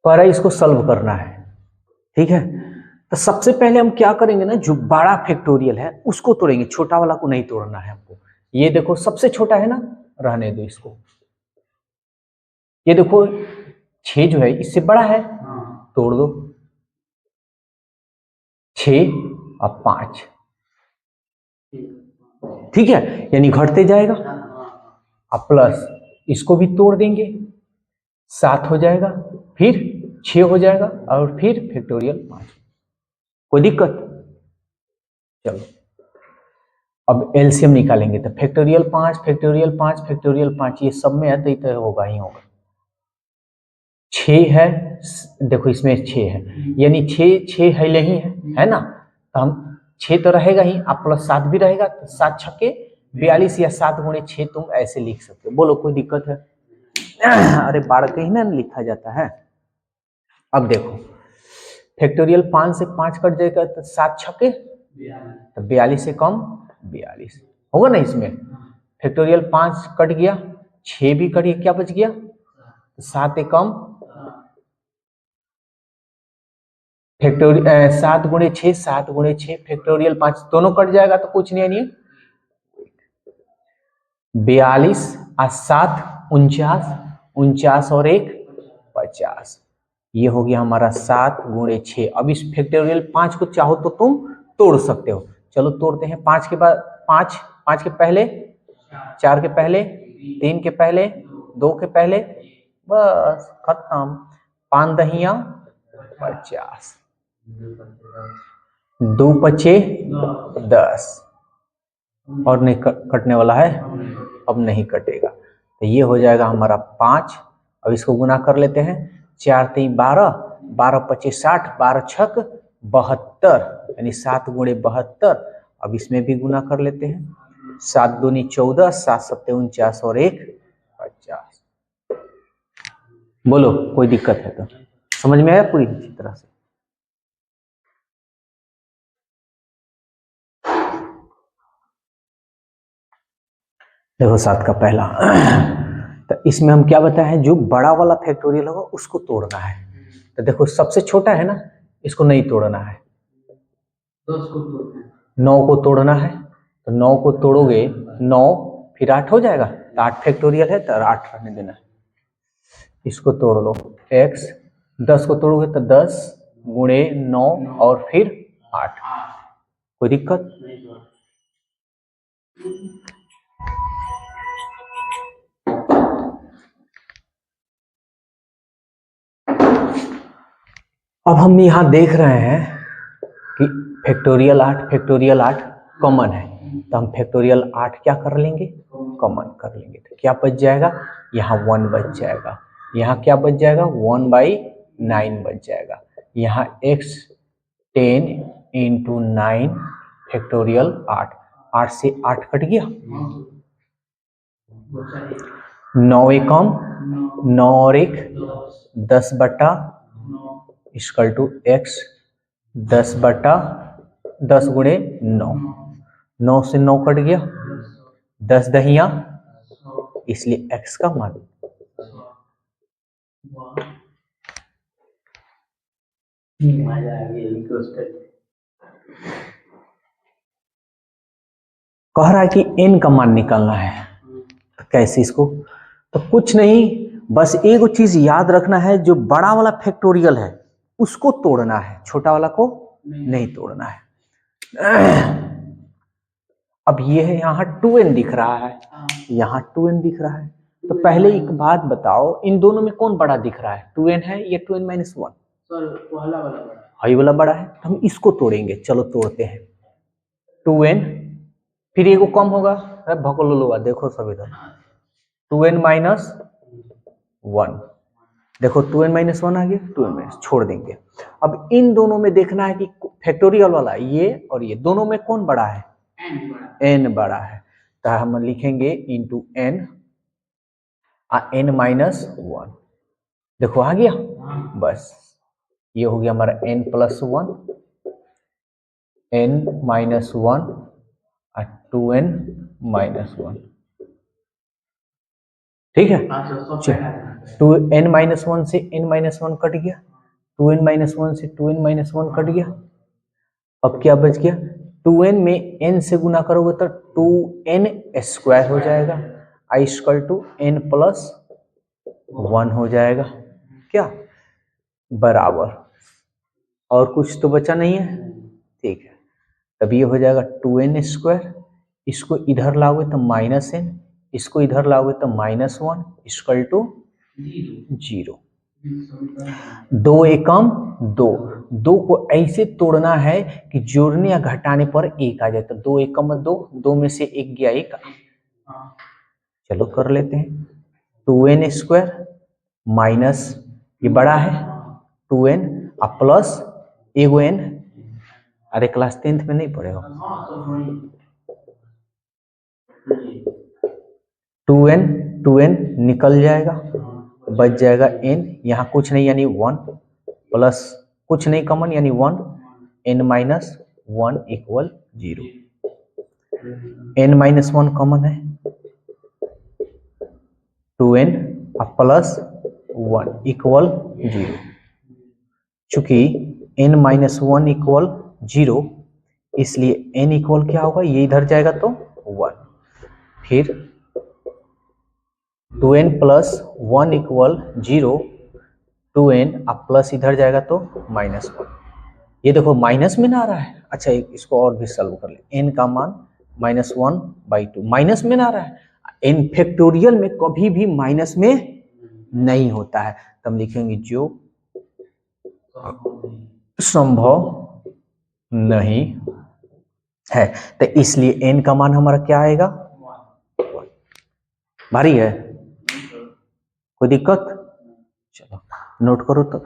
कह रहा है इसको सॉल्व करना है, ठीक है। तो सबसे पहले हम क्या करेंगे ना, जो बड़ा फैक्टोरियल है उसको तोड़ेंगे, छोटा वाला को नहीं तोड़ना है हमको। ये देखो सबसे छोटा है ना, रहने दो इसको। ये देखो 6 जो है इससे बड़ा है, तोड़ दो। 6 और 5, ठीक है, यानी घटते जाएगा। अब प्लस इसको भी तोड़ देंगे, 7 हो जाएगा, फिर 6 हो जाएगा, और फिर फैक्टोरियल 5। कोई दिक्कत? चलो अब एलसीएम निकालेंगे। तो फैक्टोरियल 5, फैक्टोरियल 5, फैक्टोरियल 5, ये सब में है तो होगा ही होगा। 6 है, देखो इसमें 6 है, यानी 6 है नहीं है ना, तो हम 6 तो रहेगा ही, आप प्लस 7 भी रहेगा, तो 7 छक्के 42 या 7 गुणे 6 तुम ऐसे लिख सकते हो। बोलो कोई दिक्कत है? अरे बाढ़ के ही ना लिखा जाता है। अब देखो फैक्टोरियल 5 से 5 कट जाएगा तो 7 छक्के, तो 42 से कम 42 होगा ना इसमें। फैक्टोरियल 5 कट गया, 6 भी कट गया, क्या बच गया? 7 कम फैक्टोरियल 7 गुणे 6, 7 गुणे 6, फैक्टोरियल 5 दोनों कट जाएगा तो कुछ नहीं है। 42 और 7 49, 49 और 1 50, ये हो गया हमारा 7 गुणे 6। अब इस फैक्टोरियल 5 को चाहो तो तुम तोड़ सकते हो। चलो तोड़ते हैं। 5 के बाद 5, 5 के पहले, 4 के पहले, 3 के पहले, 2 के पहले, बस खत्म। 5 दहिया 50, 2 पचे 10, और नहीं कटने वाला है, अब नहीं कटेगा। तो ये हो जाएगा हमारा 5। अब इसको गुना कर लेते हैं। 4 3 12, 12 25 60, 12 छक 72, यानी 7 गुणे 72। अब इसमें भी गुना कर लेते हैं। 7 दूनी 14, 7 सत्ते 49 और 1 50। बोलो कोई दिक्कत है तो? समझ में आया पूरी अच्छी तरह से? देखो 7 का पहला, तो इसमें हम क्या बताए हैं, जो बड़ा वाला फैक्टोरियल होगा उसको तोड़ना है। तो देखो सबसे छोटा है ना, इसको नहीं तोड़ना है, 9 को तोड़ना है। तो 9 को तोड़ोगे 9, फिर 8 हो जाएगा, तो 8 फैक्टोरियल है तो 8 रहने देना है। इसको तोड़ लो x, 10 को तोड़ोगे तो 10 गुणे 9 और फिर 8। कोई दिक्कत? अब हम यहाँ देख रहे हैं कि फैक्टोरियल 8 कॉमन है, तो हम फैक्टोरियल 8 क्या कर लेंगे, कॉमन कर लेंगे। तो क्या बच जाएगा, यहाँ 1 बच जाएगा, यहाँ क्या बच जाएगा, 1/9 बच जाएगा। यहाँ x 10 × 9 फैक्टोरियल 8, 8 से 8 कट गया, 9 एकम 9 और 1 10/, इक्वल टू x 10/10 गुणे 9, 9 से 9 कट गया, 10 दहिया, इसलिए x का मान कह रहा है कि n का मान निकालना है। तो कैसे इसको, तो कुछ नहीं, बस एक चीज याद रखना है, जो बड़ा वाला फैक्टोरियल है उसको तोड़ना है, छोटा वाला को नहीं तोड़ना है। अब ये है यहाँ 2n दिख रहा है, यहाँ 2n दिख रहा है, तो पहले एक बात बताओ, इन दोनों में कौन बड़ा दिख रहा है, 2n है या 2n - 1? हाई वाला बड़ा है, तो हम इसको तोड़ेंगे। चलो तोड़ते हैं। 2n, फिर एगो कम होगा, भकोलोवा देखो सब इधर, 2n - 1, देखो 2n - 1 आ गया, 2n- छोड़ देंगे। अब इन दोनों में देखना है कि फैक्टोरियल वाला ये और ये दोनों में कौन बड़ा है, n बड़ा है, तो हम लिखेंगे इंटू n, n - 1, देखो आ गया, बस ये हो गया हमारा n + 1, n - 1 और 2n - 1, ठीक है। 2n-1 से n-1 कट गया, 2n-1 से 2n-1 कट गया। अब क्या बच गया, 2n में n से गुना करोगे तो 2n स्क्वायर हो जाएगा, i equal to n plus 1 हो जाएगा क्या, बराबर। और कुछ तो बचा नहीं है, ठीक है। तब ये हो जाएगा 2n स्क्वायर, इसको इधर लाओगे तो -n, इसको इधर लाओगे तो -1 इक्वल टू 0। 2 एकम 2, 2 को ऐसे तोड़ना है कि जोड़ने या घटाने पर 1 आ जाए। तो 2 एकम 2, 2 में से 1 गया 1, चलो कर लेते हैं। 2n स्क्वायर माइनस ये बड़ा है 2n और प्लस एगो n, अरे क्लास 10th में नहीं पढ़े हो, 2n निकल जाएगा, बच जाएगा n, यहाँ कुछ नहीं यानी 1 प्लस कुछ नहीं कॉमन यानी 1, n-1 इक्वल 0, n-1 कॉमन है 2n प्लस 1 इक्वल 0। चूंकि n-1 इक्वल 0 इसलिए n इक्वल क्या होगा, ये इधर जाएगा तो 1, फिर 2n प्लस 1 इक्वल 0, 2n अब प्लस इधर जाएगा तो -1। ये देखो माइनस में ना आ रहा है, अच्छा इसको और भी सॉल्व कर ले। n का मान -1/2 माइनस में ना आ रहा है, n फैक्टोरियल में कभी भी माइनस में नहीं होता है, तो हम लिखेंगे जो संभव नहीं है। तो इसलिए n का मान हमारा क्या आएगा, भारी है, कोई दिक्कत, चलो नोट करो तो।